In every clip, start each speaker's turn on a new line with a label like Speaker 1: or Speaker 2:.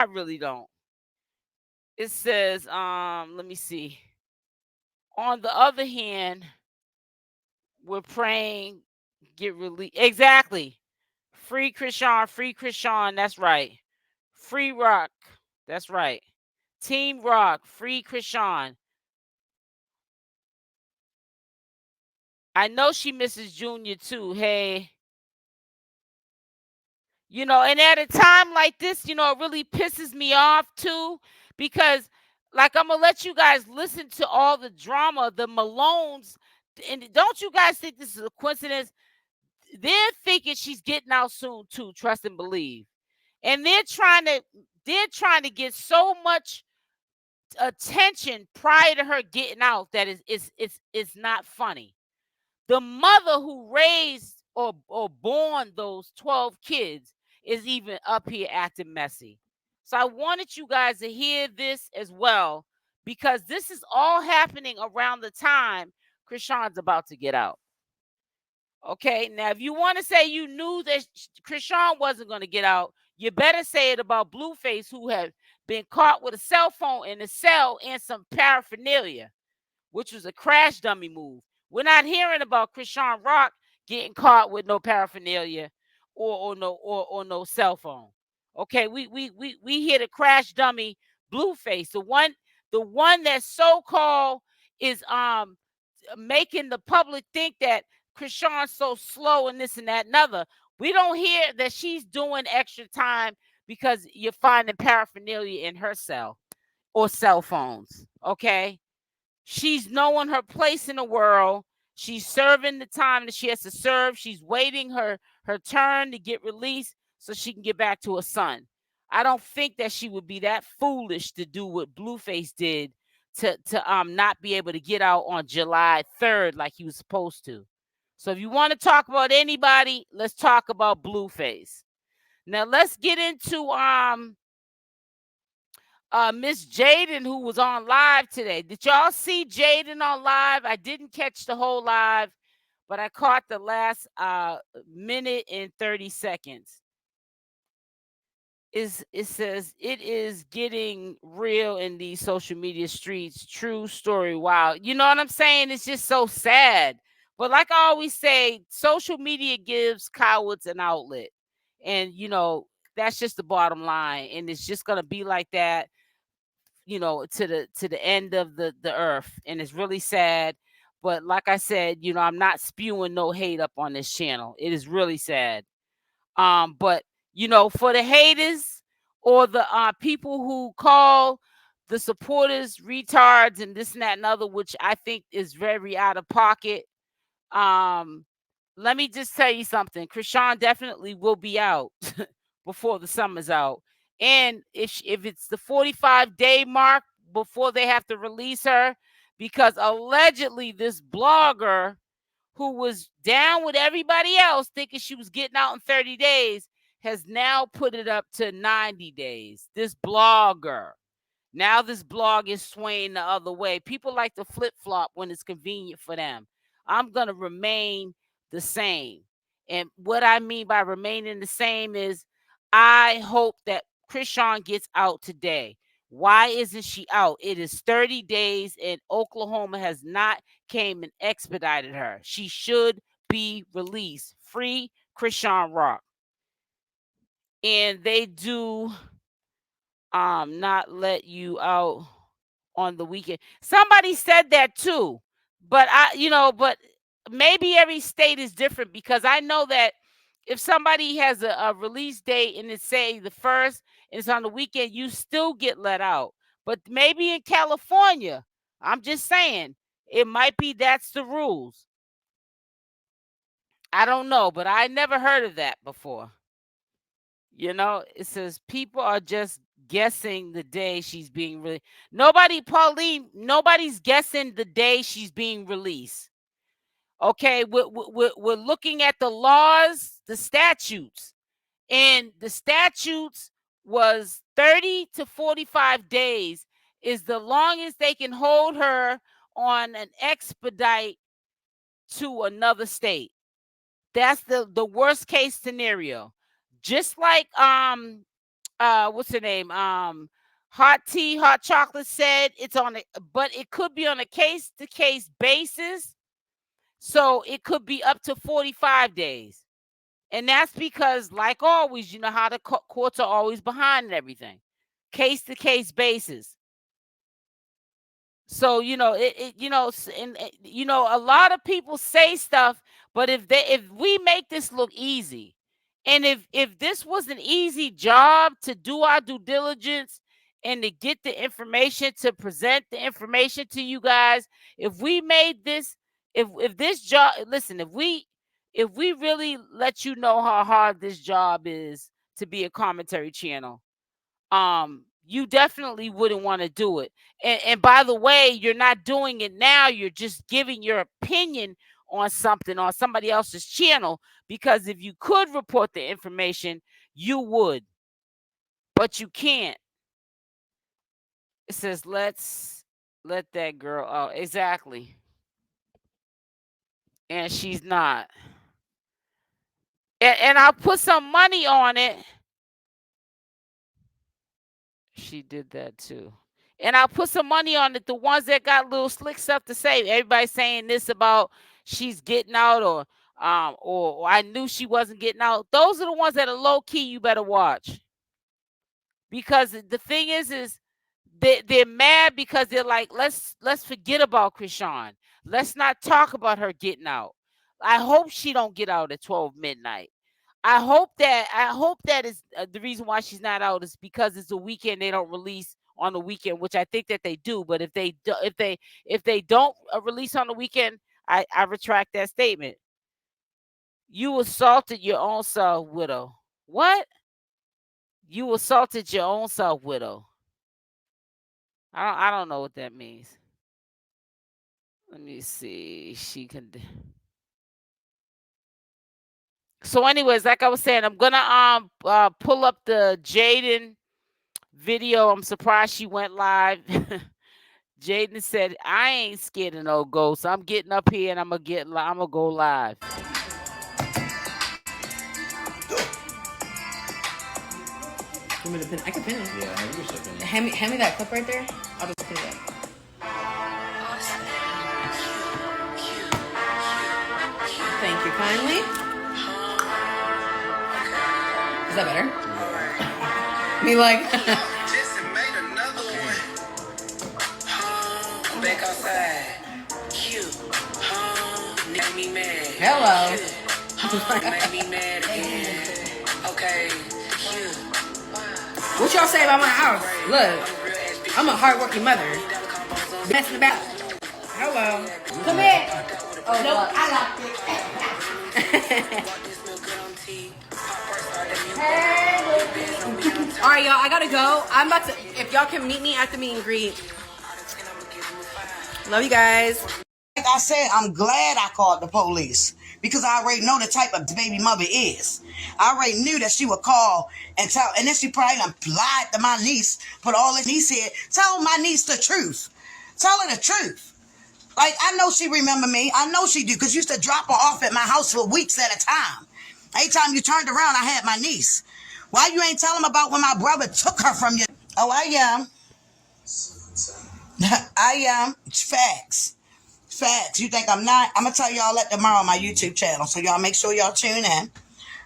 Speaker 1: I really don't. It says, let me see. On the other hand, we're praying get released. Exactly. Free Chrisean, free Chrisean. That's right. Free Rock. That's right. Team Rock, free Chrisean. I know she misses Junior too. Hey. And at a time like this, it really pisses me off too, because like I'm gonna let you guys listen to all the drama, the Malones, and don't you guys think this is a coincidence? They're thinking she's getting out soon too, trust and believe. And they're trying to get so much attention prior to her getting out that it's not funny. The mother who raised or born those 12 kids is even up here acting messy. So I wanted you guys to hear this as well, because this is all happening around the time Chrisean's about to get out. Okay, now if you want to say you knew that Chrisean wasn't going to get out, you better say it about Blueface, who had been caught with a cell phone in a cell and some paraphernalia, which was a crash dummy move. We're not hearing about Chrisean Rock getting caught with no paraphernalia or no cell phone. Okay, we hear the crash dummy Blueface, the one that so called is making the public think that Chrisean's so slow and this and that and other. We don't hear that she's doing extra time because you're finding paraphernalia in her cell or cell phones. Okay. She's knowing her place in the world. She's serving the time that she has to serve. She's waiting her turn to get released so she can get back to her son. I don't think that she would be that foolish to do what Blueface did to not be able to get out on July 3rd like he was supposed to. So if you want to talk about anybody, let's talk about Blueface. Now let's get into Miss Jaidyn, who was on live today. Did y'all see Jaidyn on live? I didn't catch the whole live, but I caught the last minute and 30 seconds. It says it is getting real in these social media streets. True story. Wow. You know what I'm saying? It's just so sad. But like I always say, social media gives cowards an outlet. And that's just the bottom line. And it's just gonna be like that, to the end of the earth. And it's really sad. But like I said, I'm not spewing no hate up on this channel. It is really sad. But for the haters or the people who call the supporters retards and this and that and other, which I think is very out of pocket. Let me just tell you something. Chrisean definitely will be out before the summer's out. And if it's the 45-day mark before they have to release her, because allegedly this blogger who was down with everybody else thinking she was getting out in 30 days has now put it up to 90 days. This blogger. Now this blog is swaying the other way. People like to flip-flop when it's convenient for them. I'm going to remain the same. And what I mean by remaining the same is I hope that Chrisean gets out today. Why isn't she out? It is 30 days and Oklahoma has not came and expedited her. She should be released. Free Chrisean Rock. And they do not let you out on the weekend. Somebody said that too. But but maybe every state is different, because I know that if somebody has a release date and it's say the first and it's on the weekend, you still get let out. But maybe in California, I'm just saying, it might be that's the rules. I don't know, but I never heard of that before. It says people are just guessing the day she's being released. Pauline, nobody's guessing the day she's being released. Okay, we're looking at the laws, the statutes, and the statutes was 30 to 45 days is the longest they can hold her on an expedite to another state. That's the worst case scenario. Just like what's her name? Hot Tea, Hot Chocolate said it's on it, but it could be on a case-to-case basis. So it could be up to 45 days. And that's because, like always, you know how the courts are always behind and everything. Case-to-case basis. So, you know, a lot of people say stuff, but if we make this look easy, and if this was an easy job to do our due diligence and to get the information, to present the information to you guys, if we made this, if this job, listen, if we really let you know how hard this job is to be a commentary channel, you definitely wouldn't want to do it. And by the way, you're not doing it now. You're just giving your opinion on something on somebody else's channel, because if you could report the information, you would, but you can't. It says, let's let that girl out. Exactly. And she's not. And I'll put some money on it. She did that too. And I'll put some money on it. The ones that got little slick stuff to say. Everybody's saying this about she's getting out, or I knew she wasn't getting out. Those are the ones that are low key. You better watch, because the thing is they're mad because they're like, let's forget about Chrisean. Let's not talk about her getting out. I hope she don't get out at 12 midnight. I hope that is the reason why she's not out is because it's a weekend. They don't release on the weekend, which I think that they do. But if they don't release on the weekend, I retract that statement. You assaulted your own self, widow. What? You assaulted your own self, widow. I don't know what that means. Let me see. She can. So, anyways, like I was saying, I'm gonna pull up the Jaidyn video. I'm surprised she went live. Jaidyn said, "I ain't scared of no ghosts. I'm getting up here and I'm gonna go live."
Speaker 2: You want me to pin? I can pin it.
Speaker 3: Yeah, I wish I could.
Speaker 2: Hand me that clip right there. I'll just pin it up. Thank you kindly. Is that better? Me like.
Speaker 4: Back outside. Make me mad.
Speaker 2: Hello.
Speaker 4: Make me mad again. Okay.
Speaker 2: What y'all say about my house? Look, I'm a hardworking mother. Messing about. Hello. Come here. Oh no, I locked it. All right, y'all. I gotta go. I'm about to. If y'all can meet me at the meet and greet. Love you guys.
Speaker 5: Like I said, I'm glad I called the police because I already know the type of baby mother is. I already knew that she would call and tell, and then she probably done lied to my niece, put all this niece here. Tell my niece the truth. Tell her the truth. Like, I know she remember me. I know she do, because you used to drop her off at my house for weeks at a time. Every time you turned around, I had my niece. Why you ain't telling about when my brother took her from you? Oh, I am. I am. It's facts. Facts. You think I'm not? I'm gonna tell y'all that tomorrow on my YouTube channel. So y'all make sure y'all tune in.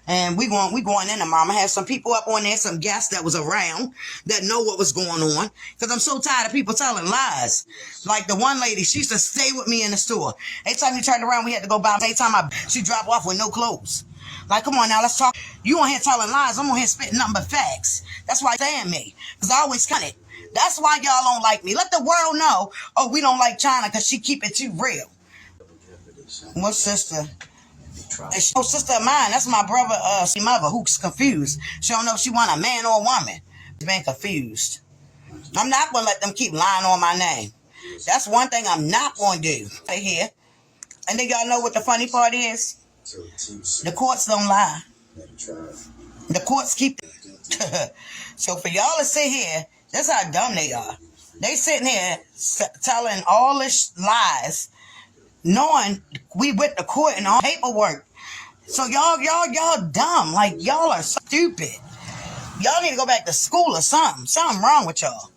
Speaker 5: And we going in tomorrow. I'm gonna have some people up on there, some guests that was around that know what was going on. Because I'm so tired of people telling lies. Like the one lady, she used to stay with me in the store. Every time you turned around, we had to go by. Every time she dropped off with no clothes. Like, come on now, let's talk. You on here telling lies. I'm on here spitting nothing but facts. That's why you're saying me. Because I always cut it. That's why y'all don't like me. Let the world know, oh, we don't like China because she keep it too real. What sister? Oh, sister of mine. That's my brother, mother, who's confused. She don't know if she want a man or a woman. She's been confused. I'm not going to let them keep lying on my name. That's one thing I'm not going to do. Right here. And then y'all know what the funny part is? The courts don't lie. The courts keep... So for y'all to sit here, that's how dumb they are. They sitting here telling all this lies, knowing we with the court and all paperwork. So y'all dumb. Like, y'all are stupid. Y'all need to go back to school or something. Something wrong with y'all.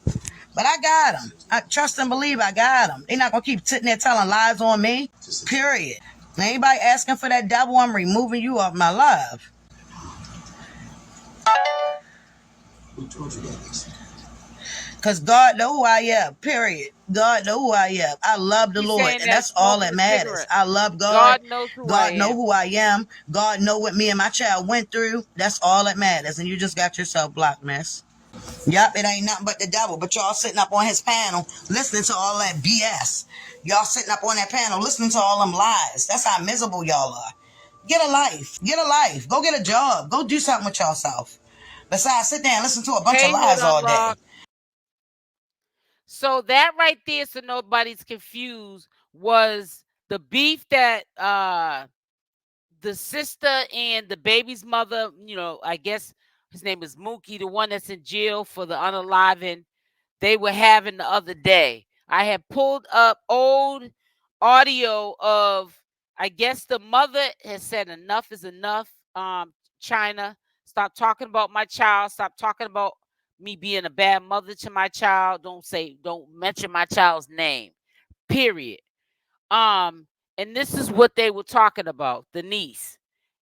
Speaker 5: But I got them. I trust and believe I got them. They're not going to keep sitting there telling lies on me. Period. Anybody asking for that devil, I'm removing you off my life. Who told you that? Because God know who I am. Period. God know who I am. I love the
Speaker 1: He's
Speaker 5: Lord.
Speaker 1: saying
Speaker 5: And
Speaker 1: that
Speaker 5: that's all
Speaker 1: smoking
Speaker 5: that
Speaker 1: a
Speaker 5: matters.
Speaker 1: cigarette.
Speaker 5: I love God.
Speaker 1: God knows who I
Speaker 5: God know
Speaker 1: am.
Speaker 5: who I am. God know what me and my child went through. That's all that matters. And you just got yourself blocked, miss. Yep, it ain't nothing but the devil. But y'all sitting up on his panel listening to all that BS. Y'all sitting up on that panel listening to all them lies. That's how miserable y'all are. Get a life. Get a life. Go get a job. Go do something with yourself. Besides, sit there and listen to a bunch of
Speaker 1: Hey, Hood
Speaker 5: lies all day.
Speaker 1: Unlocked. So that right there, so nobody's confused, was the beef that the sister and the baby's mother, I guess his name is Mookie, the one that's in jail for the unaliving, they were having the other day. I had pulled up old audio of, I guess the mother has said enough is enough. China, stop talking about my child. Stop talking about me being a bad mother to my child. Don't mention my child's name. Period. Um, and this is what they were talking about, the niece.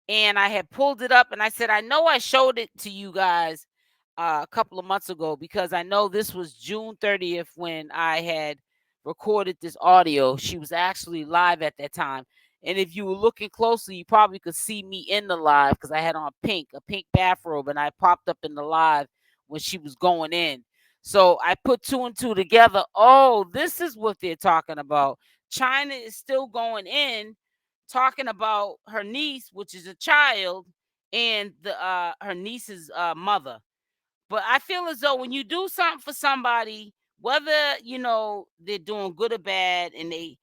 Speaker 1: And I had pulled it up and I said, I know I showed it to you guys a couple of months ago because I know this was June 30th when I had recorded this audio. She was actually live at that time. And if you were looking closely, you probably could see me in the live because I had on a pink bathrobe, and I popped up in the live when she was going in. So I put two and two together. Oh, this is what they're talking about. China is still going in talking about her niece, which is a child, and the her niece's mother. But I feel as though when you do something for somebody, whether they're doing good or bad, and they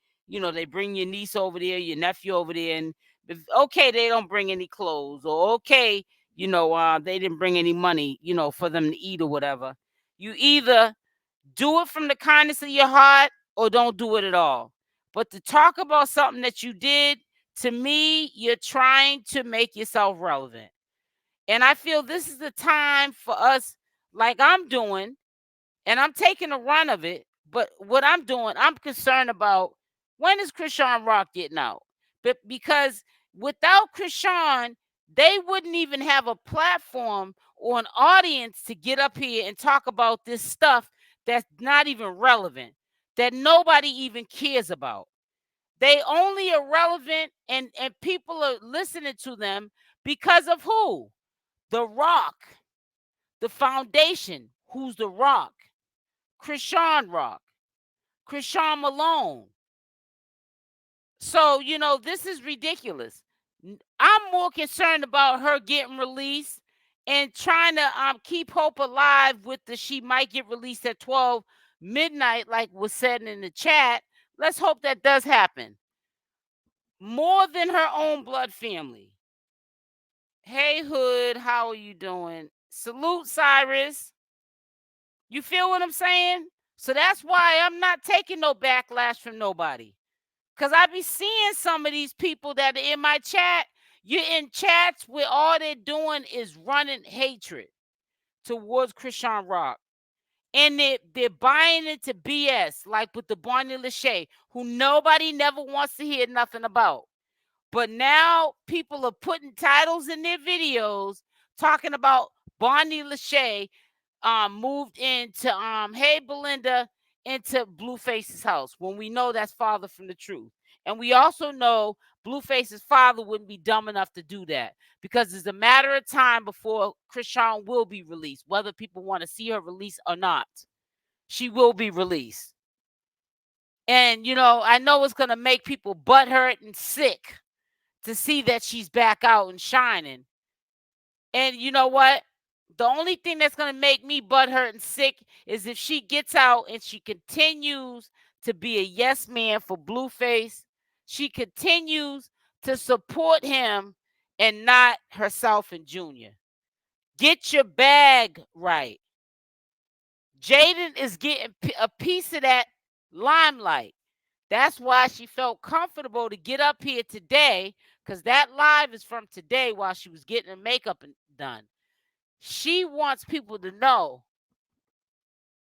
Speaker 1: bring your niece over there, your nephew over there, and okay, they don't bring any clothes, or okay, they didn't bring any money, for them to eat or whatever. You either do it from the kindness of your heart or don't do it at all. But to talk about something that you did, to me, you're trying to make yourself relevant. And I feel this is the time for us, like I'm doing, and I'm taking a run of it. But what I'm doing, I'm concerned about, when is Chrisean Rock getting out? But because without Chrisean, they wouldn't even have a platform or an audience to get up here and talk about this stuff that's not even relevant, that nobody even cares about. They only are relevant, and people are listening to them because of who? The Rock, the foundation. Who's the Rock? Chrisean Rock, Chrisean Malone. So, this is ridiculous. I'm more concerned about her getting released and trying to keep hope alive with the she might get released at 12 midnight, like was said in the chat. Let's hope that does happen. More than her own blood family. Hey, Hood, how are you doing? Salute, Cyrus. You feel what I'm saying? So that's why I'm not taking no backlash from nobody. Because I be seeing some of these people that are in my chat. You're in chats where all they're doing is running hatred towards Chrisean Rock. And they're buying into BS, like with the Barney Lachey, who nobody never wants to hear nothing about. But now people are putting titles in their videos talking about Barney Lachey moved into hey Belinda, into Blueface's house, when we know that's father from the truth. And we also know Blueface's father wouldn't be dumb enough to do that, because it's a matter of time before Chrisean will be released, whether people want to see her released or not. She will be released. And I know it's gonna make people butthurt and sick to see that she's back out and shining. And you know what? The only thing that's going to make me butthurt and sick is if she gets out and she continues to be a yes man for Blueface. She continues to support him and not herself and Junior. Get your bag right. Jaidyn is getting a piece of that limelight. That's why she felt comfortable to get up here today, because that live is from today while she was getting her makeup done. She wants people to know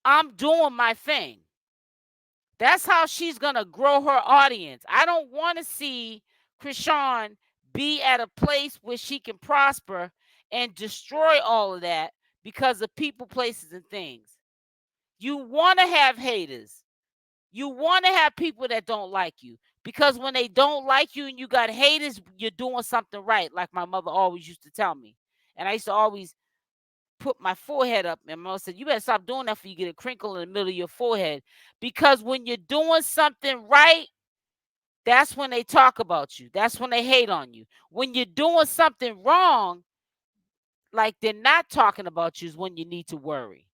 Speaker 1: I'm doing my thing. That's how she's going to grow her audience. I don't want to see Chrisean be at a place where she can prosper and destroy all of that because of people, places, and things. You want to have haters. You want to have people that don't like you, because when they don't like you and you got haters, you're doing something right, like my mother always used to tell me. And I used to always put my forehead up, and my mother said, you better stop doing that before you get a crinkle in the middle of your forehead. Because when you're doing something right, that's when they talk about you. That's when they hate on you. When you're doing something wrong, like they're not talking about you, is when you need to worry.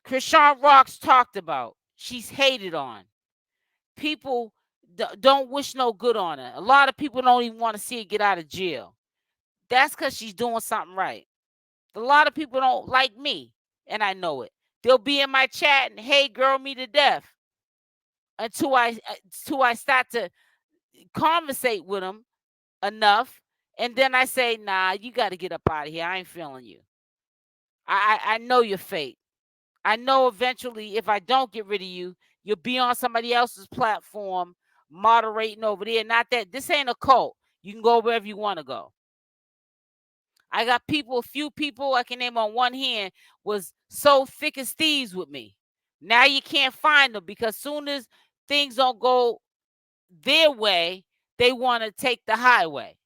Speaker 1: Chrisean Rock's talked about. She's hated on. People don't wish no good on her. A lot of people don't even want to see her get out of jail. That's because she's doing something right. A lot of people don't like me, and I know it. They'll be in my chat and, hey, girl, me to death, until I start to conversate with them enough, and then I say, nah, you got to get up out of here. I ain't feeling you. I know your fate. I know eventually, if I don't get rid of you, you'll be on somebody else's platform moderating over there. Not that this ain't a cult. You can go wherever you want to go. I got people, a few people I can name on one hand, was so thick as thieves with me. Now you can't find them, because soon as things don't go their way, they want to take the highway.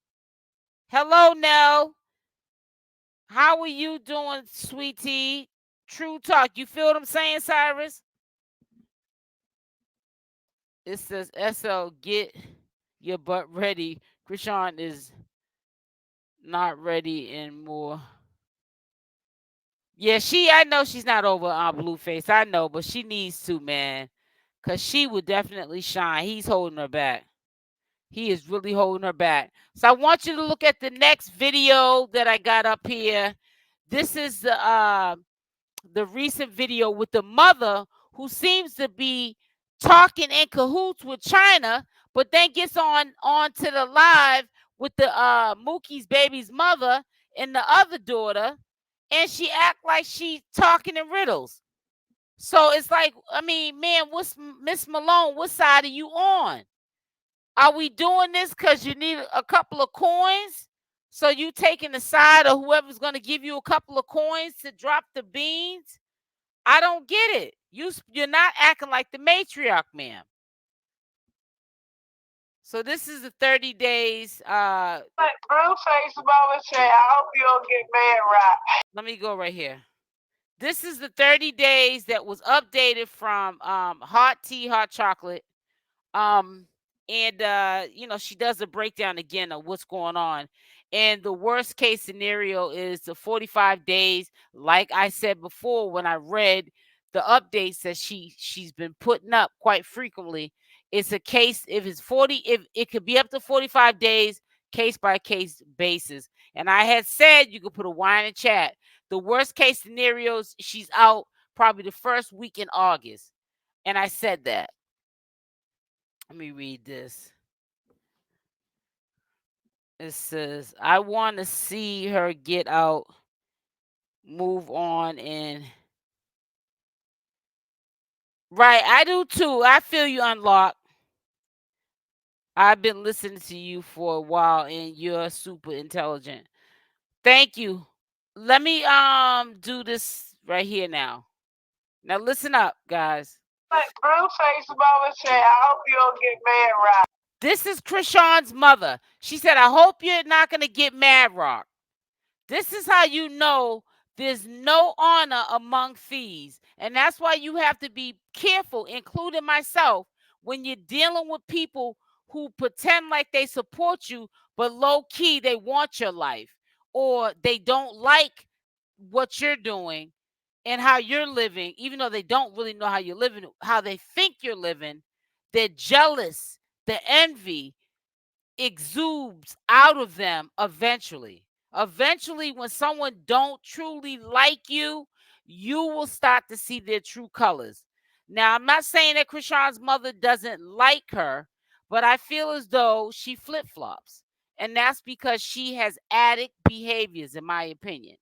Speaker 1: Hello, Nell. How are you doing, sweetie? True talk. You feel what I'm saying, Cyrus? It says, SL, get your butt ready. Chrisean is not ready anymore. Yeah, I know she's not over on Blueface. I know, but she needs to, man. Because she would definitely shine. He's holding her back. He is really holding her back. So I want you to look at the next video that I got up here. This is the recent video with the mother who seems to be talking in cahoots with China, but then gets on to the live with the Mookie's baby's mother and the other daughter, and she act like she talking in riddles. So it's like, I mean, man, what's Miss Malone? What side are you on? Are we doing this because you need a couple of coins? So you taking the side of whoever's going to give you a couple of coins to drop the beans? I don't get it. You're not acting like the matriarch, ma'am. So this is the 30 days.
Speaker 3: Like blueface mama say, I hope you don't get mad right.
Speaker 1: Let me go right here. This is the 30 days that was updated from hot tea, hot chocolate. And she does a breakdown again of what's going on. And the worst case scenario is the 45 days. Like I said before, when I read the updates that she's been putting up quite frequently, it's a case, if it could be up to 45 days, case by case basis. And I had said, you could put a Y in the chat, the worst case scenarios, she's out probably the first week in August. And I said that. Let me read this. It says, I want to see her get out, move on, and right, I do too. I feel you, Unlock. I've been listening to you for a while, and you're super intelligent. Thank you. Let me do this right here now. Now listen up, guys.
Speaker 3: Like blueface mama say, I hope you don't get mad right.
Speaker 1: This is Chrisean's mother. She said, I hope you're not going to get mad, Rock. This is how you know there's no honor among thieves. And that's why you have to be careful, including myself, when you're dealing with people who pretend like they support you, but low key they want your life, or they don't like what you're doing and how you're living, even though they don't really know how you're living, how they think you're living. They're jealous. The envy exudes out of them eventually. Eventually, when someone don't truly like you, you will start to see their true colors. Now, I'm not saying that Chrisean's mother doesn't like her, but I feel as though she flip-flops. And that's because she has addict behaviors, in my opinion.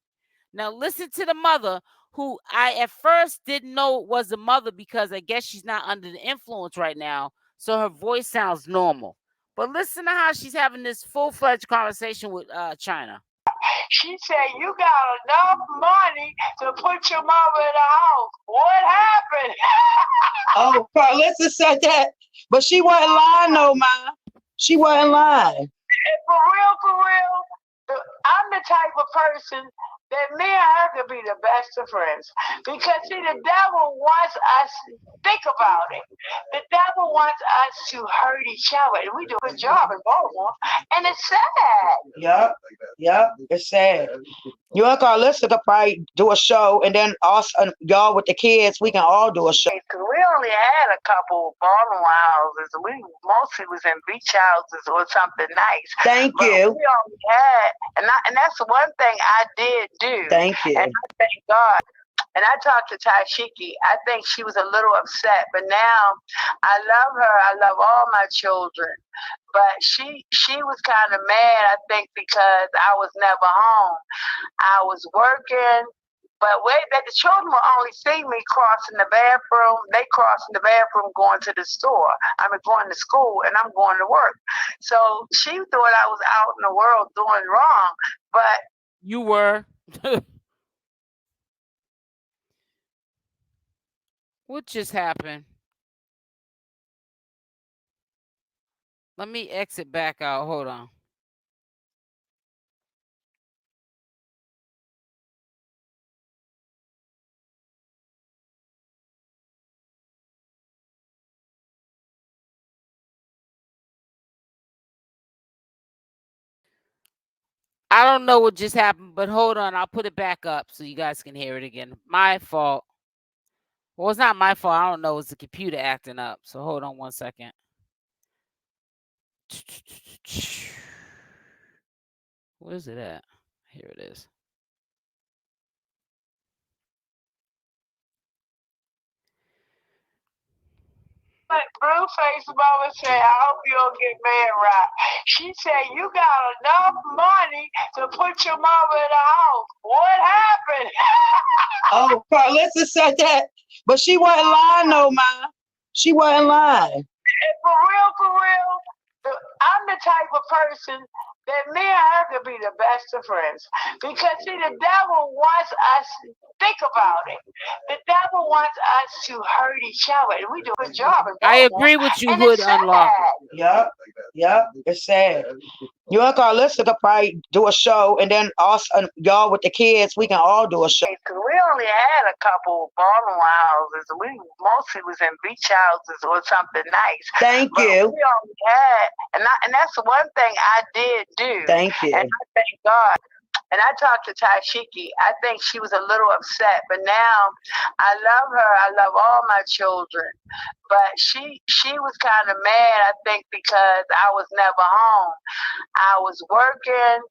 Speaker 1: Now listen to the mother, who I at first didn't know was the mother because I guess she's not under the influence right now, so her voice sounds normal. But listen to how she's having this full-fledged conversation with China.
Speaker 3: She said, you got enough money to put your mother in the house. What happened?
Speaker 5: Oh, Carlissa said that, but she wasn't lying, no, ma. She wasn't lying.
Speaker 3: And for real, I'm the type of person that me and her could be the best of friends. Because, see, the devil wants us to think about it. The devil wants us to hurt each other. And we do a good job in Baltimore. And it's sad.
Speaker 5: Yep, it's sad. You and Carlissa could probably do a show, and then us, y'all with the kids, we can all do a show.
Speaker 3: Because we only had a couple Baltimore houses. We mostly was in beach houses or something nice.
Speaker 5: Thank you.
Speaker 3: We only had, and that's one thing I did do.
Speaker 5: Thank you.
Speaker 3: And I thank God. And I talked to Taishiki. I think she was a little upset, but now I love her. I love all my children. But she was kind of mad, I think, because I was never home. I was working, but the children will only see me crossing the bathroom. They crossing the bathroom going to the store. I mean, going to school, and I'm going to work. So she thought I was out in the world doing wrong, but
Speaker 1: you were. What just happened? Let me exit back out. Hold on. I don't know what just happened, but hold on. I'll put it back up so you guys can hear it again. My fault. Well, it's not my fault. I don't know. It's the computer acting up. So hold on 1 second. Where's it at? Here it is.
Speaker 3: Blueface mama said, I hope you don't get mad right. She said, you got enough money to put your mama in the house. What happened?
Speaker 5: Oh, Carlissa said that, but she wasn't lying, no, ma. She wasn't lying.
Speaker 3: And for real, I'm the type of person that me and her could be the best of friends. Because, see, the devil wants us to think about it. The devil wants us to hurt each other. And we do a good job in Baltimore.
Speaker 1: I agree with you, Hood Unlock.
Speaker 5: Yep, it's sad. You and Carlissa could probably do a show, and then us, y'all with the kids, we can all do a show.
Speaker 3: Because we only had a couple Baltimore houses. We mostly was in beach houses or something nice.
Speaker 5: Thank you.
Speaker 3: We only had, and that's one thing I did do.
Speaker 5: Thank you.
Speaker 3: And I thank God. And I talked to Taishiki. I think she was a little upset, but now I love her. I love all my children. But she was kind of mad, I think, because I was never home. I was working,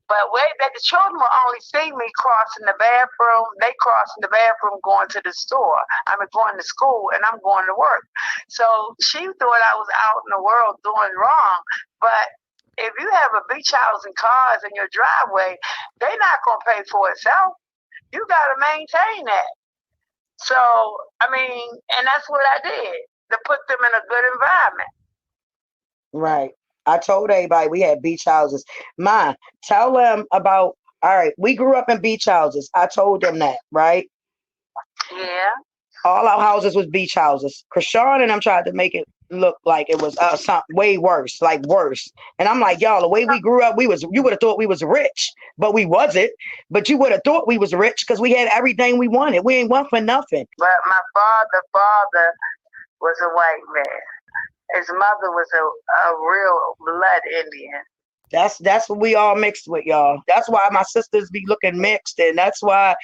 Speaker 3: but the children will only see me crossing the bathroom. They crossing the bathroom going to the store. I mean, going to school, and I'm going to work. So she thought I was out in the world doing wrong, but if you have a beach house and cars in your driveway, they're not going to pay for itself. You got to maintain that. So, I mean, and that's what I did, to put them in a good environment.
Speaker 5: Right. I told everybody we had beach houses. Ma, tell them about, all right, we grew up in beach houses. I told them that, right?
Speaker 3: Yeah.
Speaker 5: All our houses was beach houses. Chrisean and them tried to make it look like it was something way worse, like worse. And I'm like, y'all, the way we grew up, you would have thought we was rich, but we wasn't. But you would have thought we was rich because we had everything we wanted. We ain't want for nothing.
Speaker 3: But my father was a white man. His mother was a real blood Indian.
Speaker 5: That's what we all mixed with, y'all. That's why my sisters be looking mixed, and that's why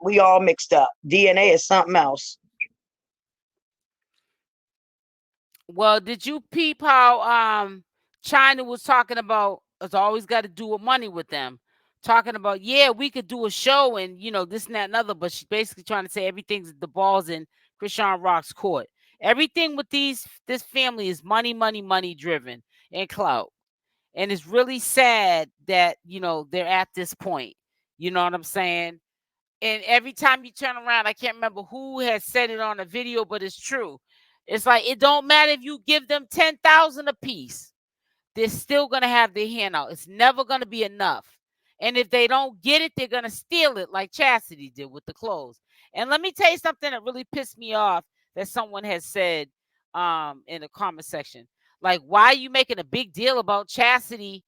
Speaker 5: we all mixed up. DNA is something else.
Speaker 1: Well, did you peep how China was talking about it's always got to do with money with them? Talking about, yeah, we could do a show and, this and that and other, but she's basically trying to say the ball's in Chrisean Rock's court. Everything with this family is money, money, money driven and clout. And it's really sad that, they're at this point. You know what I'm saying? And every time you turn around, I can't remember who has said it on a video, but it's true. It's like it don't matter if you give them 10,000 a piece, they're still gonna have their hand out. It's never gonna be enough. And if they don't get it, they're gonna steal it like Chastity did with the clothes. And let me tell you something that really pissed me off that someone has said in the comment section. Like, why are you making a big deal about Chastity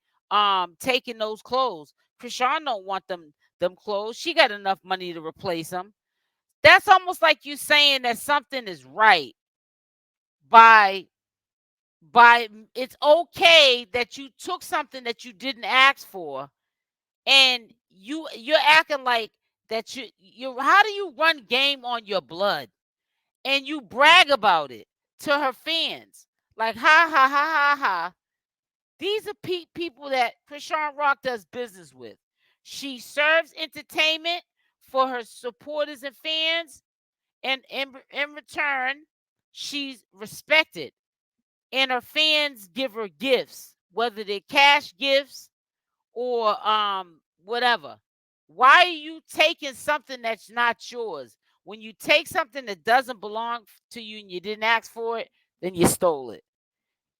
Speaker 1: taking those clothes? Chrisean don't want them clothes. She got enough money to replace them. That's almost like you saying that something is right by it's okay that you took something that you didn't ask for, and you're acting like that you how do you run game on your blood and you brag about it to her fans like ha ha ha ha ha. These are people that Chrisean Rock does business with. She serves entertainment for her supporters and fans, and in return she's respected, and her fans give her gifts, whether they're cash gifts or whatever. Why are you taking something that's not yours? When you take something that doesn't belong to you and you didn't ask for it, then you stole it.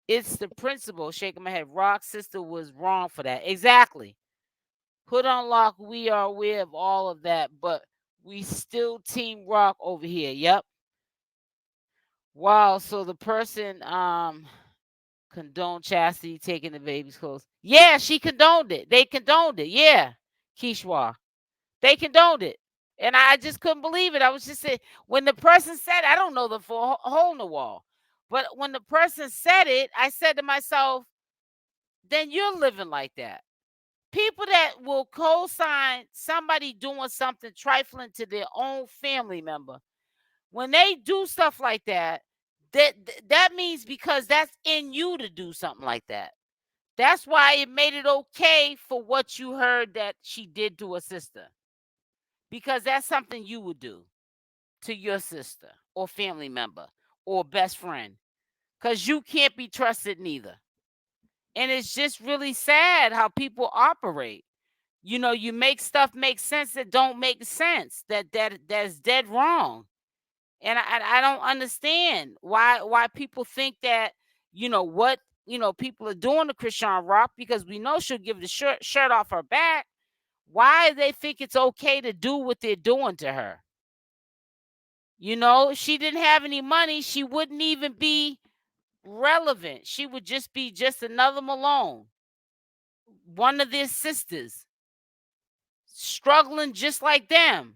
Speaker 1: It's the principle. Shaking my head. Rock sister was wrong for that. Exactly. Hood on lock. We are aware of all of that, but we still team Rock over here. Yep. Wow. So the person condoned Chastity taking the baby's clothes. Yeah, she condoned it. They condoned it. Yeah, Kishwa. They condoned it. And I just couldn't believe it. I was just saying, when the person said, I don't know the full hole in the wall, but when the person said it, I said to myself, then you're living like that. People that will co-sign somebody doing something trifling to their own family member, when they do stuff like that, that means because that's in you to do something like that. That's why it made it okay for what you heard that she did to her sister. Because that's something you would do to your sister or family member or best friend. Because you can't be trusted neither. And it's just really sad how people operate. You know, you make stuff make sense that don't make sense. That's dead wrong. And I don't understand why people think that, what people are doing to Chrisean Rock, because we know she'll give the shirt off her back. Why they think it's okay to do what they're doing to her? If she didn't have any money, she wouldn't even be relevant. She would just be just another Malone, one of their sisters, struggling just like them.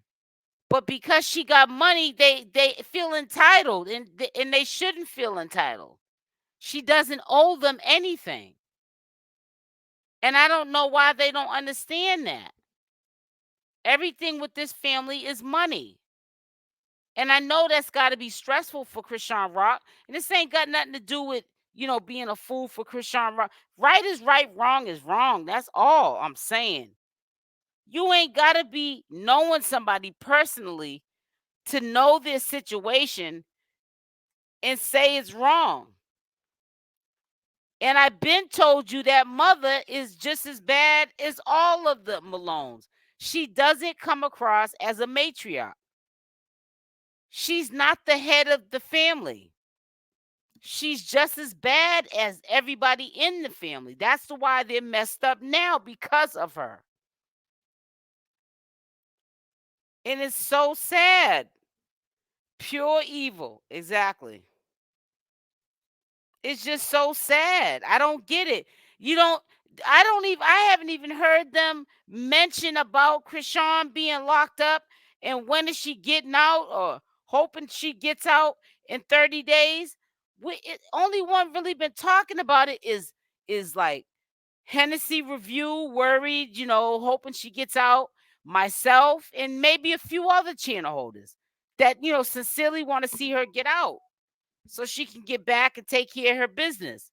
Speaker 1: But because she got money, they feel entitled, and they shouldn't feel entitled. She doesn't owe them anything. And I don't know why they don't understand that. Everything with this family is money. And I know that's got to be stressful for Chrisean Rock. And this ain't got nothing to do with, being a fool for Chrisean Rock. Right is right, wrong is wrong. That's all I'm saying. You ain't got to be knowing somebody personally to know their situation and say it's wrong. And I've been told you that mother is just as bad as all of the Malones. She doesn't come across as a matriarch. She's not the head of the family. She's just as bad as everybody in the family. That's why they're messed up now, because of her. And it's so sad. Pure evil. Exactly. It's just so sad. I don't get it. I haven't even heard them mention about Chrisean being locked up and when is she getting out, or hoping she gets out in 30 days. Only one really been talking about it is like Hennessy Review, worried, hoping she gets out, myself, and maybe a few other channel holders that, sincerely want to see her get out so she can get back and take care of her business.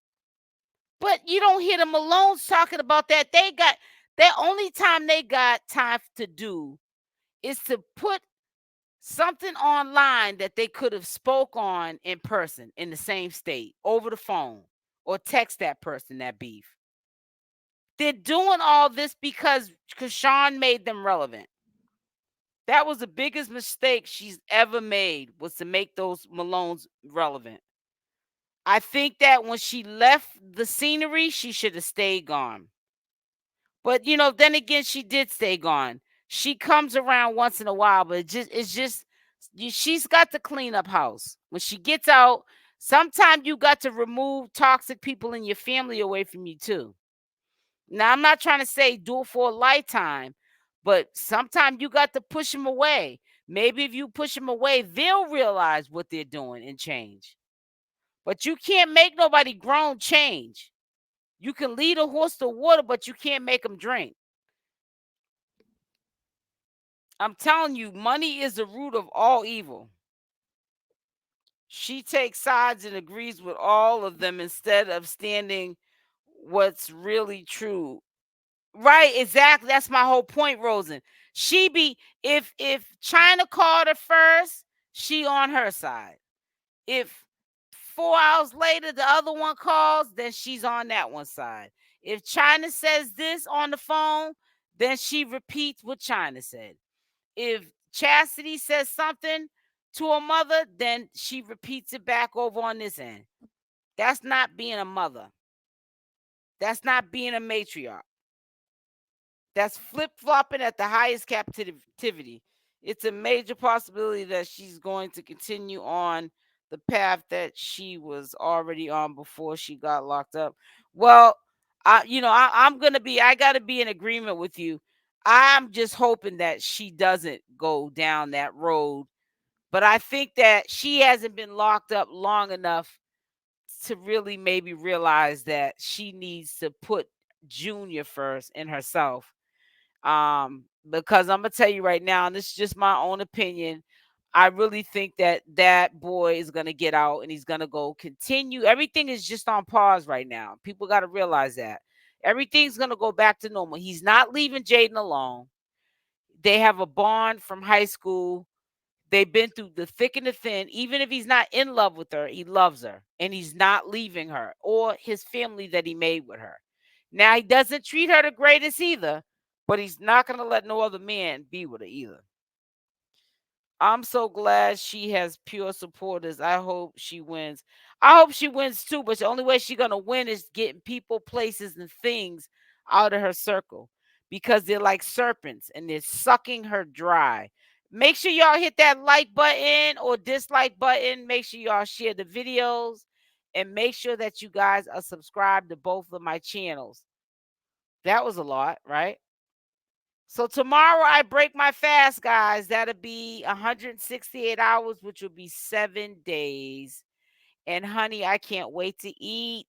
Speaker 1: But you don't hear the Malones talking about that. Their only time they got time to do is to put something online that they could have spoke on in person in the same state, over the phone, or text that person that beef. They're doing all this because Chrisean made them relevant. That was the biggest mistake she's ever made, was to make those Malones relevant. I think that when she left the scenery, she should have stayed gone. But then again, she did stay gone. She comes around once in a while, but it's just she's got to clean up house. When she gets out, sometimes you got to remove toxic people in your family away from you too. Now, I'm not trying to say do it for a lifetime, but sometimes you got to push them away. Maybe if you push them away, they'll realize what they're doing and change. But you can't make nobody grown change. You can lead a horse to water, but you can't make them drink. I'm telling you, money is the root of all evil. She takes sides and agrees with all of them instead of standing what's really true. Right, exactly. That's my whole point, Rosen. She be if China called her first, she on her side. If 4 hours later the other one calls, then she's on that one side. If China says this on the phone, then she repeats what China said. If Chastity says something to her mother, then she repeats it back over on this end. That's not being a mother. That's not being a matriarch. That's flip-flopping at the highest captivity. It's a major possibility that she's going to continue on the path that she was already on before she got locked up. Well, I got to be in agreement with you. I'm just hoping that she doesn't go down that road. But I think that she hasn't been locked up long enough to really maybe realize that she needs to put Junior first in herself. Because I'm gonna tell you right now, and this is just my own opinion, I really think that that boy is gonna get out and he's gonna go continue. Everything is just on pause right now. People got to realize that everything's gonna go back to normal. He's not leaving Jaidyn alone. They have a bond from high school. They've been through the thick and the thin. Even if he's not in love with her, he loves her and he's not leaving her or his family that he made with her. Now, he doesn't treat her the greatest either, but he's not going to let no other man be with her either. I'm so glad she has pure supporters. I hope she wins. I hope she wins too, but the only way she's going to win is getting people, places, and things out of her circle because they're like serpents and they're sucking her dry. Make sure y'all hit that like button or dislike button. Make sure y'all share the videos and make sure that you guys are subscribed to both of my channels. That was a lot, right? So tomorrow I break my fast, guys. That'll be 168 hours, which will be 7 days. And honey, I can't wait to eat.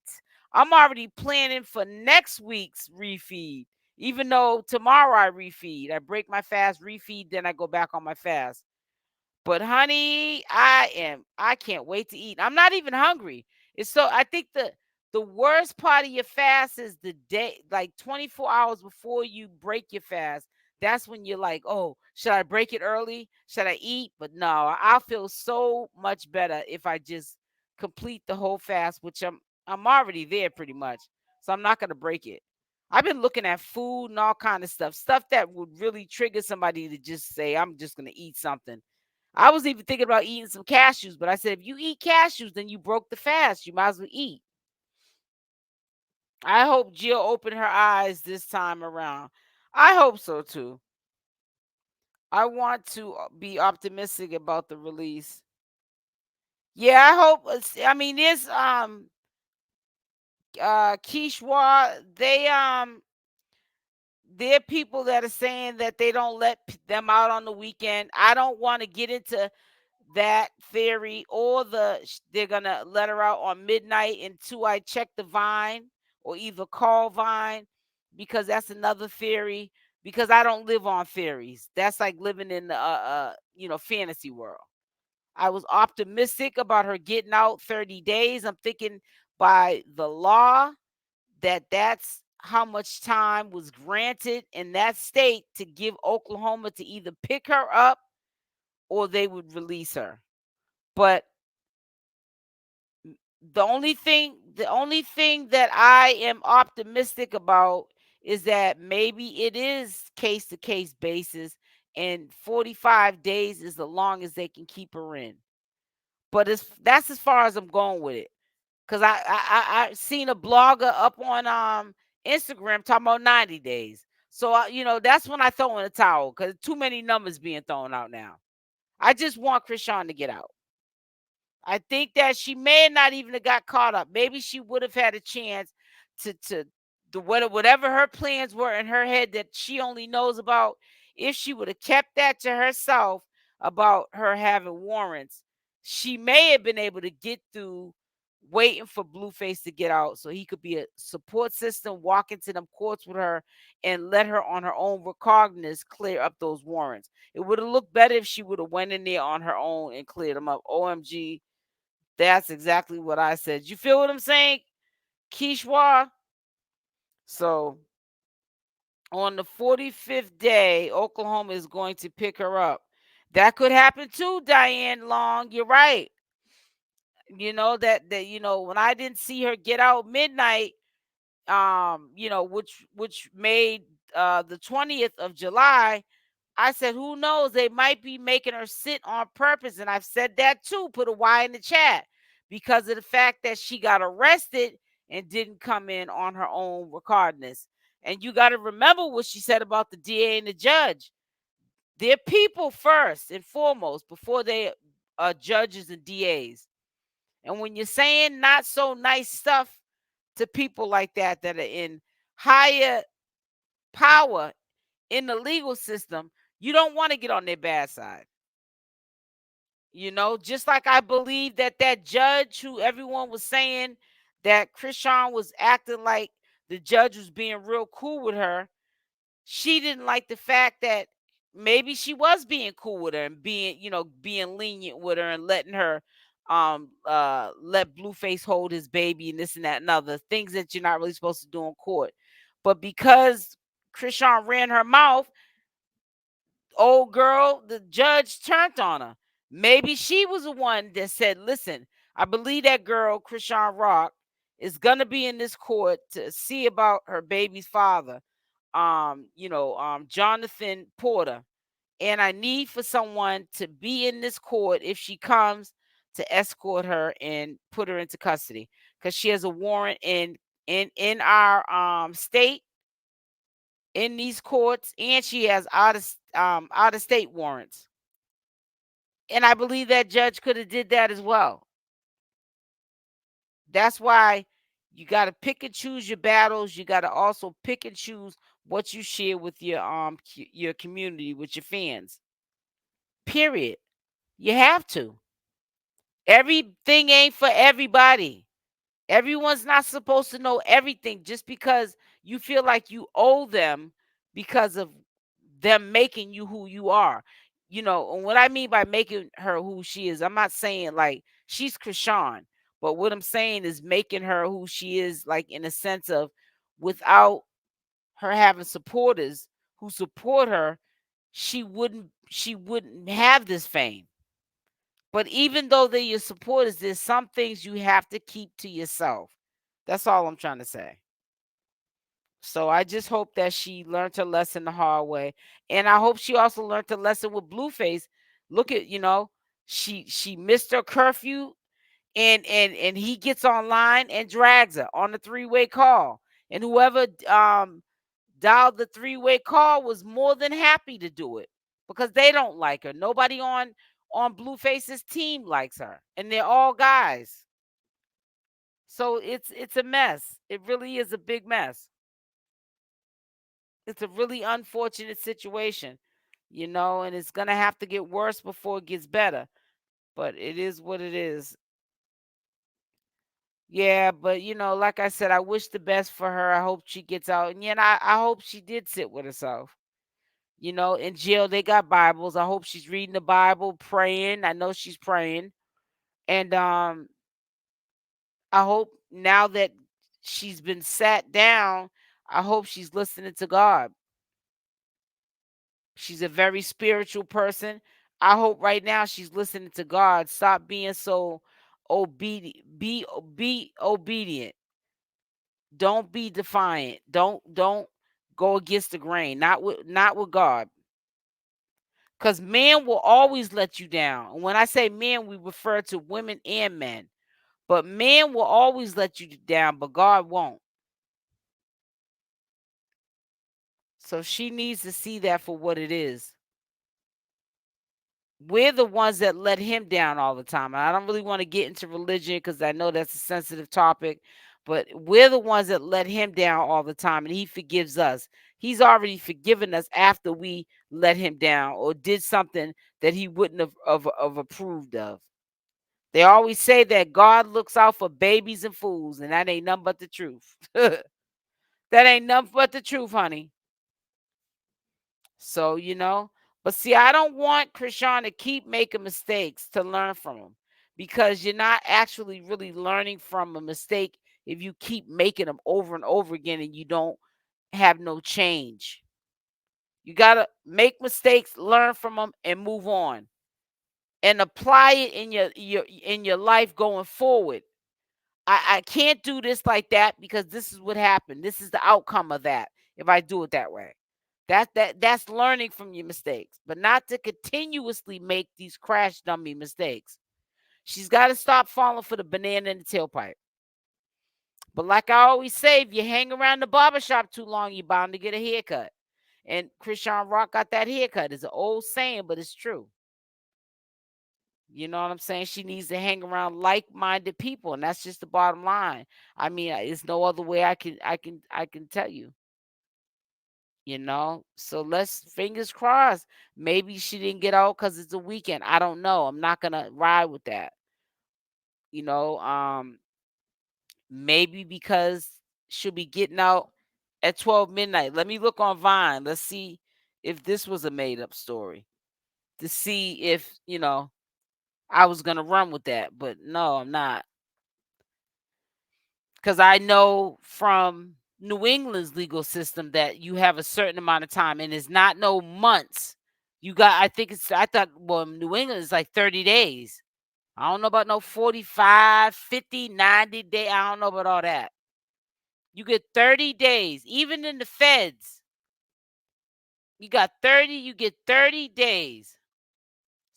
Speaker 1: I'm already planning for next week's refeed. Even though tomorrow I refeed, I break my fast, refeed, then I go back on my fast. But honey, I can't wait to eat. I'm not even hungry. I think the worst part of your fast is the day, like 24 hours before you break your fast. That's when you're like, oh, should I break it early? Should I eat? But no, I'll feel so much better if I just complete the whole fast, which I'm already there pretty much. So I'm not gonna break it. I've been looking at food and all kind of stuff that would really trigger somebody to just say, I'm just gonna eat something. I was even thinking about eating some cashews, but I said, if you eat cashews, then you broke the fast. You might as well eat. I hope Jill opened her eyes this time around. I hope so too. I want to be optimistic about the release. Yeah, I hope. I mean, this Kishwa, there are people that are saying that they don't let them out on the weekend. I don't want to get into that theory or they're gonna let her out on midnight until I check the Vine or either call Vine, because that's another theory, because I don't live on theories. That's like living in the fantasy world. I was optimistic about her getting out 30 days. I'm thinking by the law that's how much time was granted in that state to give Oklahoma to either pick her up or they would release her. But the only thing that I am optimistic about is that maybe it is case to case basis and 45 days is the longest they can keep her in. But that's as far as I'm going with it. Cause I seen a blogger up on Instagram talking about 90 days. So that's when I throw in the towel because too many numbers being thrown out now. I just want Chrisean to get out. I think that she may not even have got caught up. Maybe she would have had a chance to the whatever her plans were in her head that she only knows about. If she would have kept that to herself about her having warrants, she may have been able to get through waiting for Blueface to get out so he could be a support system, walk into them courts with her and let her on her own recognizance clear up those warrants. It would have looked better if she would have went in there on her own and cleared them up. OMG, that's exactly what I said. You feel what I'm saying, Kishwa? So on the 45th day, Oklahoma is going to pick her up. That could happen too, Diane Long. You're right. That when I didn't see her get out midnight, which made the 20th of July, I said, who knows? They might be making her sit on purpose. And I've said that too. Put a Y in the chat because of the fact that she got arrested and didn't come in on her own recognizance. And you got to remember what she said about the DA and the judge. They're people first and foremost before they are judges and DAs. And when you're saying not so nice stuff to people like that are in higher power in the legal system, you don't want to get on their bad side. Just like I believe that judge who everyone was saying that Chrisean was acting like the judge was being real cool with her. She didn't like the fact that maybe she was being cool with her and being lenient with her and letting her let Blueface hold his baby and this and that and other things that you're not really supposed to do in court. But because Chrisean ran her mouth, old girl, the judge turned on her. Maybe she was the one that said, listen, I believe that girl, Chrisean Rock, is gonna be in this court to see about her baby's father, Jonathan Porter. And I need for someone to be in this court if she comes to escort her and put her into custody. Because she has a warrant in our state in these courts, and she has out of state warrants. And I believe that judge could have did that as well. That's why you got to pick and choose your battles. You got to also pick and choose what you share with your community, with your fans. Period. You have to. Everything ain't for everybody. Everyone's not supposed to know everything just because you feel like you owe them because of them making you who you are. And what I mean by making her who she is, I'm not saying like she's Chrisean, but what I'm saying is making her who she is, like in a sense of without her having supporters who support her, she wouldn't have this fame. But even though they're your supporters, there's some things you have to keep to yourself. That's all I'm trying to say. So I just hope that she learned her lesson the hard way. And I hope she also learned the lesson with Blueface. Look at, she missed her curfew and he gets online and drags her on the three-way call. And whoever dialed the three-way call was more than happy to do it because they don't like her. Nobody on Blueface's team likes her, and they're all guys. So it's a mess. It really is a big mess. It's a really unfortunate situation, and it's gonna have to get worse before it gets better. But it is what it is. Yeah, but like I said, I wish the best for her. I hope she gets out. And I hope she did sit with herself. In jail they got Bibles. I hope she's reading the Bible, praying. I know she's praying. And I hope now that she's been sat down, I hope she's listening to God. She's a very spiritual person. I hope right now she's listening to God. Stop being so obedient. Be obedient. Don't be defiant. Don't go against the grain. Not with God. Because men will always let you down. And when I say men, we refer to women and men. But men will always let you down, but God won't. So she needs to see that for what it is. We're the ones that let him down all the time. And I don't really want to get into religion because I know that's a sensitive topic, but we're the ones that let him down all the time, and he forgives us. He's already forgiven us after we let him down or did something that he wouldn't have approved of. They always say that God looks out for babies and fools, and that ain't nothing but the truth. That ain't nothing but the truth, honey. So, but see, I don't want Chrisean to keep making mistakes to learn from them, because you're not actually really learning from a mistake if you keep making them over and over again and you don't have no change. You got to make mistakes, learn from them, and move on and apply it in your life going forward. I can't do this like that because this is what happened. This is the outcome of that if I do it that way. That's learning from your mistakes, but not to continuously make these crash dummy mistakes. She's got to stop falling for the banana in the tailpipe. But like I always say, if you hang around the barbershop too long, you're bound to get a haircut. And Chrisean Rock got that haircut. It's an old saying, but it's true. You know what I'm saying? She needs to hang around like-minded people, and that's just the bottom line. I mean, it's no other way I can tell you. So let's fingers crossed. Maybe she didn't get out because it's a weekend. I don't know. I'm not gonna ride with that. You know, maybe because she'll be getting out at 12 midnight. Let me look on Vine. Let's see if this was a made-up story. To see if, I was gonna run with that, but no, I'm not. Because I know from New England's legal system that you have a certain amount of time, and it's not no months. I thought, well, New England is like 30 days. I don't know about no 45, 50, 90 days. I don't know about all that. You get 30 days, even in the feds. You get 30 days.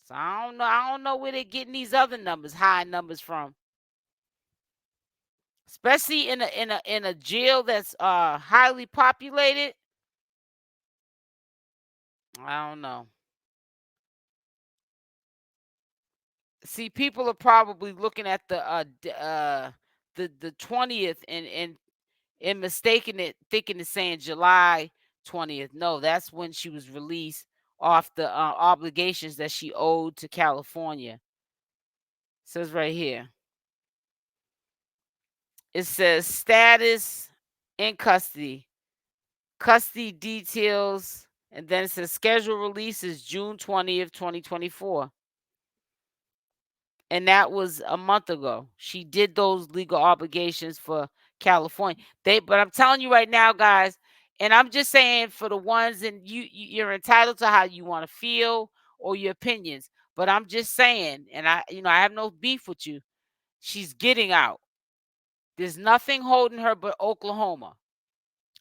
Speaker 1: So I don't know where they're getting these other numbers, high numbers from. Especially in a jail that's highly populated. I don't know. See, people are probably looking at the 20th and mistaking it, thinking it's saying July 20th. No, that's when she was released off the obligations that she owed to California. It says right here. It says status in custody, custody details, and then it says scheduled release is June 20th, 2024. And that was a month ago. She did those legal obligations for California. But I'm telling you right now, guys, and I'm just saying for the ones, and you're entitled to how you want to feel or your opinions. But I'm just saying, and I have no beef with you. She's getting out. There's nothing holding her but Oklahoma.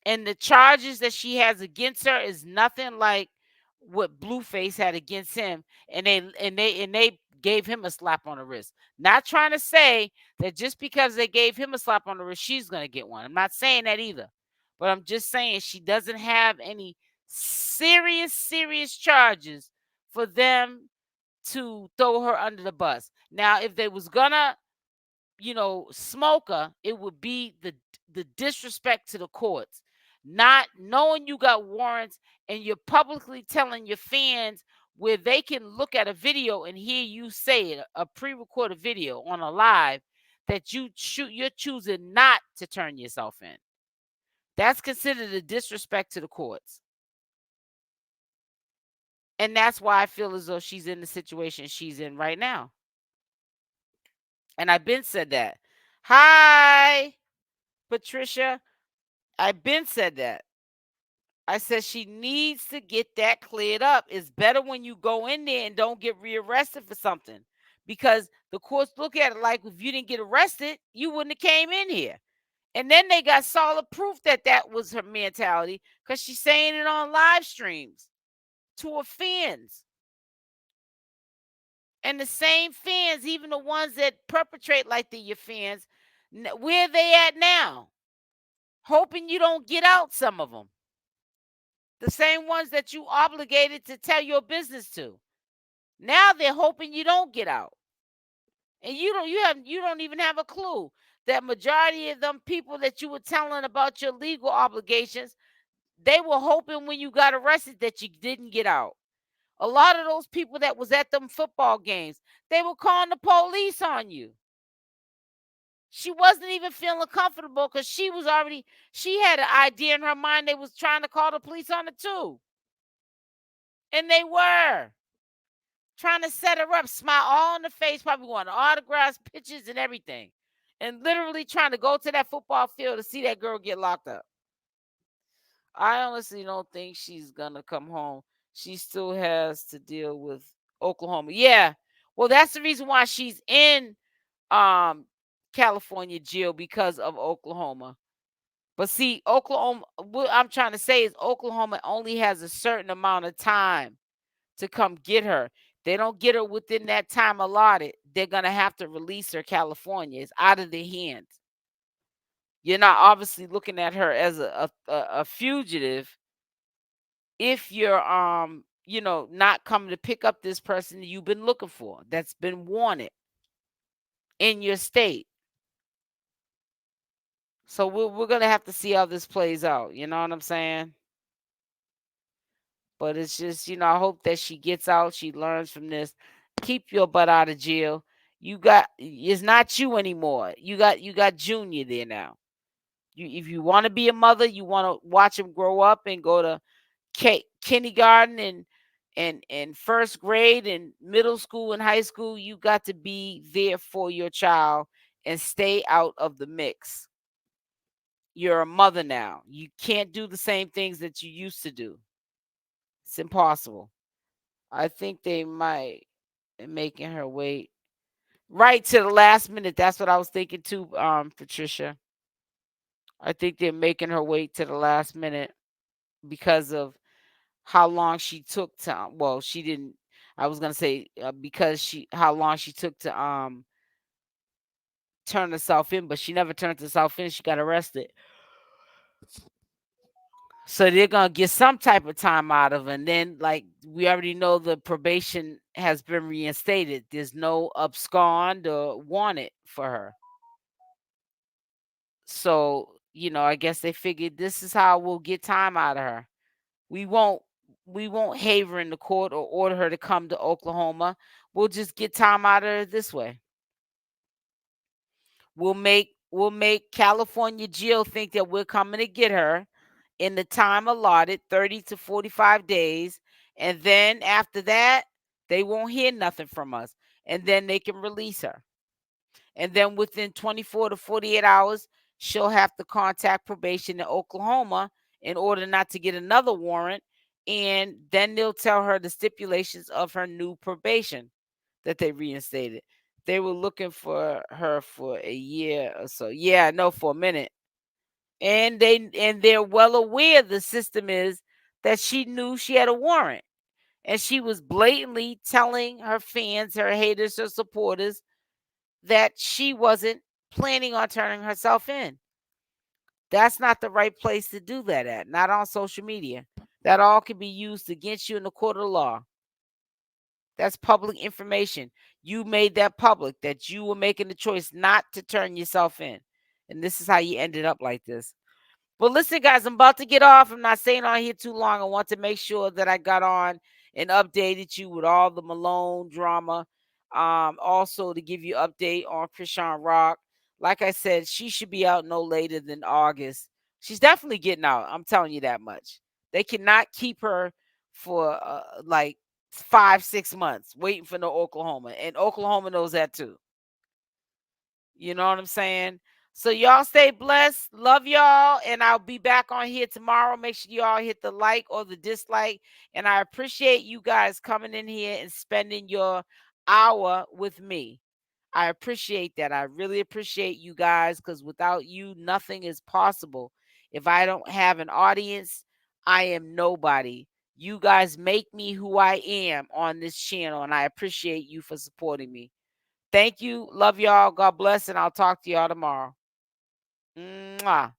Speaker 1: And the charges that she has against her is nothing like what Blueface had against him, and they gave him a slap on the wrist. Not trying to say that just because they gave him a slap on the wrist, she's going to get one. I'm not saying that either. But I'm just saying she doesn't have any serious charges for them to throw her under the bus. Now, if they was gonna smoker, it would be the disrespect to the courts, not knowing you got warrants, and you're publicly telling your fans where they can look at a video and hear you say it, a pre-recorded video on a live, that you're choosing not to turn yourself in. That's considered a disrespect to the courts. And that's why I feel as though she's in the situation she's in right now. And I've been said that. Hi, Patricia. I've been said that. I said she needs to get that cleared up. It's better when you go in there and don't get rearrested for something, because the courts look at it like if you didn't get arrested, you wouldn't have came in here. And then they got solid proof that that was her mentality, because she's saying it on live streams to her fans. And the same fans, even the ones that perpetrate like they're your fans, where they at now? Hoping you don't get out, some of them. The same ones that you obligated to tell your business to. Now they're hoping you don't get out. And you don't even have a clue that majority of them people that you were telling about your legal obligations, they were hoping when you got arrested that you didn't get out. A lot of those people that was at them football games, they were calling the police on you. She wasn't even feeling comfortable because she had an idea in her mind they was trying to call the police on her too. And they were trying to set her up, smile all in the face, probably wanting autographs, pictures, and everything. And literally trying to go to that football field to see that girl get locked up. I honestly don't think she's gonna come home. She still has to deal with Oklahoma. Yeah. Well, that's the reason why she's in California jail, because of Oklahoma. But see, Oklahoma, what I'm trying to say is Oklahoma only has a certain amount of time to come get her. They don't get her within that time allotted, they're gonna have to release her. California is out of their hands. You're not obviously looking at her as a fugitive if you're not coming to pick up this person that you've been looking for, that's been wanted in your state. So we're gonna have to see how this plays out. You know what I'm saying? But it's just, I hope that she gets out, she learns from this. Keep your butt out of jail. It's not you anymore. You got Junior there now. If you want to be a mother, you want to watch him grow up and go to kindergarten and first grade and middle school and high school, you got to be there for your child and stay out of the mix. You're a mother now. You can't do the same things that you used to do. It's impossible. I think they might be making her wait right to the last minute. That's what I was thinking too, Patricia. I think they're making her wait to the last minute because of how long she took to. Well, she didn't. I was gonna say because how long she took to turn herself in, but she never turned herself in. She got arrested. So they're gonna get some type of time out of her. And then, like we already know, the probation has been reinstated. There's no abscond or wanted for her. So, I guess they figured this is how we'll get time out of her. We won't we won't have her in the court or order her to come to Oklahoma. We'll just get time out of her this way. We'll make California jail think that we're coming to get her in the time allotted, 30 to 45 days. And then after that, they won't hear nothing from us. And then they can release her. And then within 24 to 48 hours, she'll have to contact probation in Oklahoma in order not to get another warrant. And then they'll tell her the stipulations of her new probation that they reinstated. They were looking for her for a year or so. Yeah, no, for a minute. And they're well aware the system is that she knew she had a warrant. And she was blatantly telling her fans, her haters, her supporters that she wasn't planning on turning herself in. That's not the right place to do that at, not on social media. That all can be used against you in the court of law. That's public information. You made that public, that you were making the choice not to turn yourself in. And this is how you ended up like this. But listen, guys, I'm about to get off. I'm not staying on here too long. I want to make sure that I got on and updated you with all the Malone drama. Also to give you update on Chrisean Rock. Like I said, she should be out no later than August. She's definitely getting out. I'm telling you that much. They cannot keep her for like 5-6 months waiting for no Oklahoma. And Oklahoma knows that too. You know what I'm saying? So y'all stay blessed. Love y'all. And I'll be back on here tomorrow. Make sure y'all hit the like or the dislike. And I appreciate you guys coming in here and spending your hour with me. I appreciate that. I really appreciate you guys, because without you, nothing is possible. If I don't have an audience, I am nobody. You guys make me who I am on this channel, and I appreciate you for supporting me. Thank you. Love y'all. God bless, and I'll talk to y'all tomorrow. Mwah.